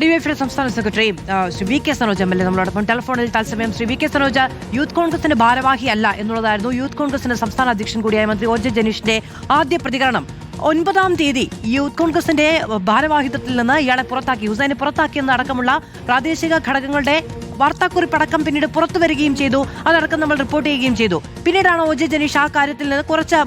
ഡിവൈഎഫ്ഐയുടെ സംസ്ഥാന secretary Shri V K Sanoj M L A നമ്മളോടൊപ്പം ടെലിഫോണിൽ തത്സമയം. Shri V K Sanoj, youth കോൺഗ്രസിന്റെ ഭാരവാഹി അല്ല എന്നുള്ളതായിരുന്നു യൂത്ത് കോൺഗ്രസിന്റെ സംസ്ഥാന അധ്യക്ഷൻ കൂടിയായ മന്ത്രി ഒ ജെ ജനീഷിന്റെ ആദ്യ പ്രതികരണം. 9-ാം തീയതി യൂത്ത് കോൺഗ്രസിന്റെ ഭാരവാഹിത്വത്തിൽ നിന്ന് ഇയാളെ പുറത്താക്കി, ഹുസൈനെ പുറത്താക്കിയെന്നടക്കമുള്ള പ്രാദേശിക ഘടകങ്ങളുടെ വാർത്താക്കുറിപ്പടക്കം പിന്നീട് പുറത്തു വരികയും ചെയ്തു. അതടക്കം നമ്മൾ റിപ്പോർട്ട് ചെയ്യുകയും ചെയ്തു. പിന്നീടാണ് ഒ ജെ ജനീഷ് ആ കാര്യത്തിൽ നിന്ന് കുറച്ച്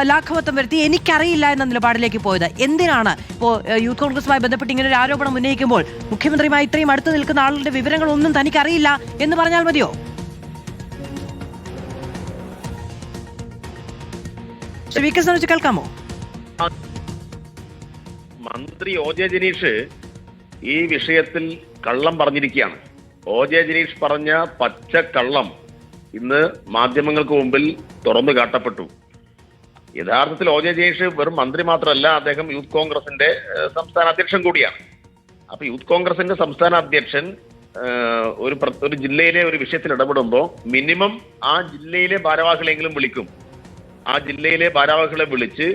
ലാഘവത്വം വരുത്തി എനിക്കറിയില്ല എന്ന നിലപാടിലേക്ക് പോയത്. എന്തിനാണ് ഇപ്പോൾ യൂത്ത് കോൺഗ്രസുമായി ബന്ധപ്പെട്ട് ഇങ്ങനെ ഒരു ആരോപണം ഉന്നയിക്കുമ്പോൾ മുഖ്യമന്ത്രിയുമായി ഇത്രയും അടുത്ത് നിൽക്കുന്ന ആളുടെ വിവരങ്ങളൊന്നും തനിക്കറിയില്ല എന്ന് പറഞ്ഞാൽ മതിയോ? ശ്രീ വി കെ സനോജ്, കേൾക്കാമോ? മന്ത്രി ഒ ജെ ജനീഷ് ഈ വിഷയത്തിൽ കള്ളം പറഞ്ഞിരിക്കുകയാണ്. ഒ ജെ ജനീഷ് പറഞ്ഞ പച്ചക്കള്ളം ഇന്ന് മാധ്യമങ്ങൾക്ക് മുമ്പിൽ തുറന്നു കാട്ടപ്പെട്ടു. യഥാർത്ഥത്തിൽ ഒ ജെ ജനീഷ് വെറും മന്ത്രി മാത്രമല്ല, അദ്ദേഹം യൂത്ത് കോൺഗ്രസിന്റെ സംസ്ഥാന അധ്യക്ഷൻ കൂടിയാണ്. അപ്പൊ യൂത്ത് കോൺഗ്രസിന്റെ സംസ്ഥാന അധ്യക്ഷൻ ഒരു ജില്ലയിലെ ഒരു വിഷയത്തിൽ ഇടപെടുമ്പോൾ മിനിമം ആ ജില്ലയിലെ ഭാരവാഹികളെങ്കിലും വിളിക്കും. ആ ജില്ലയിലെ ഭാരവാഹികളെ വിളിച്ച്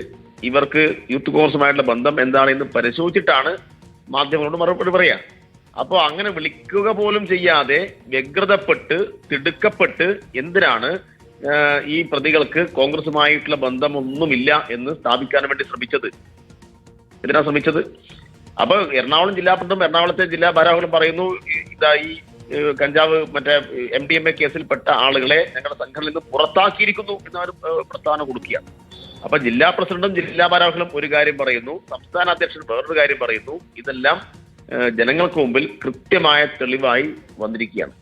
ഇവർക്ക് യൂത്ത് കോൺഗ്രസുമായിട്ടുള്ള ബന്ധം എന്താണെന്ന് പരിശോധിച്ചിട്ടാണ് മാധ്യമങ്ങളോട് മറുപടി പറയാ. അപ്പോൾ അങ്ങനെ വിളിക്കുക പോലും ചെയ്യാതെ വ്യഗ്രതപ്പെട്ട് തിടുക്കപ്പെട്ട് എന്തിനാണ് ഈ പ്രതികൾക്ക് കോൺഗ്രസുമായിട്ടുള്ള ബന്ധമൊന്നുമില്ല എന്ന് സ്ഥാപിക്കാൻ വേണ്ടി ശ്രമിച്ചത്? എന്തിനാ ശ്രമിച്ചത്? അപ്പൊ എറണാകുളം ജില്ലാ പ്രസിഡന്റും എറണാകുളത്തെ ജില്ലാ ഭാരവാഹികളും പറയുന്നു, ഇതാ ഈ കഞ്ചാവ് MDMA കേസിൽപ്പെട്ട ആളുകളെ ഞങ്ങളുടെ സംഘടനയിൽ നിന്ന് പുറത്താക്കിയിരിക്കുന്നു എന്നവരും പ്രസ്താവന കൊടുക്കുകയാണ്. അപ്പൊ ജില്ലാ പ്രസിഡന്റും ജില്ലാ ഭാരവാഹികളും ഒരു കാര്യം പറയുന്നു, സംസ്ഥാന അധ്യക്ഷൻ വേറൊരു കാര്യം പറയുന്നു. ഇതെല്ലാം ജനങ്ങൾക്ക് മുമ്പിൽ കൃത്യമായ തെളിവായി വന്നിരിക്കുകയാണ്.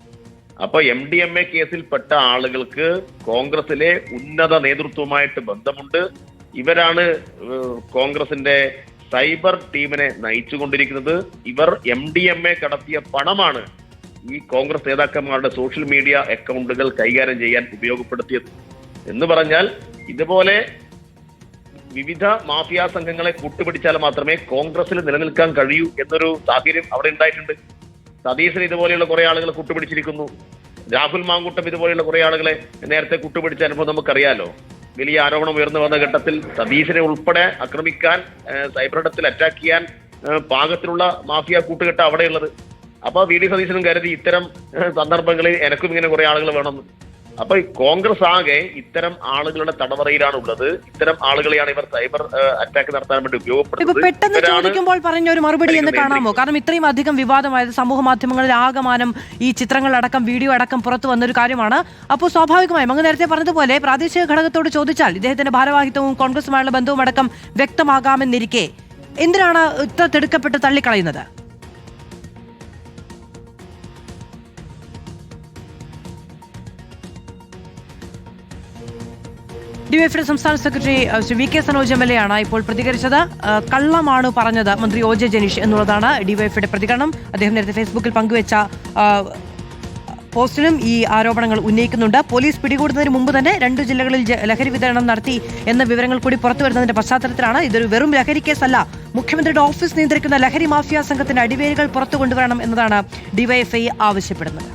അപ്പൊ MDMA കേസിൽപ്പെട്ട ആളുകൾക്ക് കോൺഗ്രസിലെ ഉന്നത നേതൃത്വവുമായിട്ട് ബന്ധമുണ്ട്. ഇവരാണ് കോൺഗ്രസിന്റെ സൈബർ ടീമിനെ നയിച്ചുകൊണ്ടിരിക്കുന്നത്. ഇവർ MDMA കടത്തിയ പണമാണ് ഈ കോൺഗ്രസ് നേതാക്കന്മാരുടെ സോഷ്യൽ മീഡിയ അക്കൗണ്ടുകൾ കൈകാര്യം ചെയ്യാൻ ഉപയോഗപ്പെടുത്തിയത്. എന്ന് പറഞ്ഞാൽ ഇതുപോലെ വിവിധ മാഫിയ സംഘങ്ങളെ കൂട്ടുപിടിച്ചാൽ മാത്രമേ കോൺഗ്രസിൽ നിലനിൽക്കാൻ കഴിയൂ എന്നൊരു സാഹചര്യം അവിടെ ഉണ്ടായിട്ടുണ്ട്. സതീശൻ ഇതുപോലെയുള്ള കുറെ ആളുകളെ കൂട്ടുപിടിച്ചിരിക്കുന്നു. രാഹുൽ മാങ്കൂട്ടം ഇതുപോലെയുള്ള കുറെ ആളുകളെ നേരത്തെ കൂട്ടുപിടിച്ച അനുഭവം നമുക്കറിയാലോ. വലിയ ആരോപണം ഉയർന്നു വന്ന ഘട്ടത്തിൽ സതീശനെ ഉൾപ്പെടെ ആക്രമിക്കാൻ, സൈബറിടത്തിൽ അറ്റാക്ക് ചെയ്യാൻ പാകത്തിലുള്ള മാഫിയ കൂട്ടുകെട്ട അവിടെയുള്ളത്. അപ്പൊ VD സതീശനും കരുതി ഇത്തരം സന്ദർഭങ്ങളിൽ എനക്കും ഇങ്ങനെ കുറെ ആളുകൾ വേണമെന്ന്. അപ്പൊ കോൺഗ്രസ് ആകെ ഇത്തരം ആളുകളുടെ തടവറയിലാണ് ഉള്ളത്. ഇത്തരം ആളുകളെയാണ് ഇവർ സൈബർ അറ്റാക്ക് നടത്താൻ വേണ്ടി ഉപയോഗപ്പെടുത്തുന്നത്. പെട്ടെന്ന് ചോദിക്കുമ്പോൾ പറഞ്ഞ ഒരു മറുപടി എന്ന് കാണാമോ? കാരണം ഇത്രയും അധികം വിവാദമായത് സമൂഹ മാധ്യമങ്ങളിൽ ആകമാനം ഈ ചിത്രങ്ങളടക്കം വീഡിയോ അടക്കം പുറത്തു വന്നൊരു കാര്യമാണ്. അപ്പോൾ സ്വാഭാവികമായും അങ്ങ് നേരത്തെ പറഞ്ഞതുപോലെ പ്രാദേശിക ഘടകത്തോട് ചോദിച്ചാൽ ഇദ്ദേഹത്തിന്റെ ഭാരവാഹിത്വവും കോൺഗ്രസുമായുള്ള ബന്ധവും അടക്കം വ്യക്തമാകാമെന്നിരിക്കെ എന്തിനാണ് ഇത്ര തിടുക്കപ്പെട്ട് തള്ളിക്കളയുന്നത്? ഡിവൈഎഫ്ഐയുടെ സംസ്ഥാന secretary Shri V K Sanoj M L A ആണ് ഇപ്പോൾ പ്രതികരിച്ചത്. കള്ളമാണ് പറഞ്ഞത് മന്ത്രി ഒ ജെ ജനീഷ് എന്നുള്ളതാണ് ഡിവൈഎഫ്ഐയുടെ പ്രതികരണം. അദ്ദേഹം നേരത്തെ ഫേസ്ബുക്കിൽ പങ്കുവച്ച പോസ്റ്റിലും ഈ ആരോപണങ്ങൾ ഉന്നയിക്കുന്നുണ്ട്. പോലീസ് പിടികൂടുന്നതിന് മുമ്പ് തന്നെ 2 ജില്ലകളിൽ ലഹരി വിതരണം നടത്തി എന്ന വിവരങ്ങൾ കൂടി പുറത്തു വരുന്നതിന്റെ പശ്ചാത്തലത്തിലാണ്. ഇതൊരു വെറും ലഹരി കേസല്ല, മുഖ്യമന്ത്രിയുടെ ഓഫീസ് നിയന്ത്രിക്കുന്ന ലഹരി മാഫിയ സംഘത്തിന്റെ അടിവേരുകൾ പുറത്തു കൊണ്ടുവരണം എന്നതാണ് ഡിവൈഎഫ്ഐ ആവശ്യപ്പെടുന്നത്.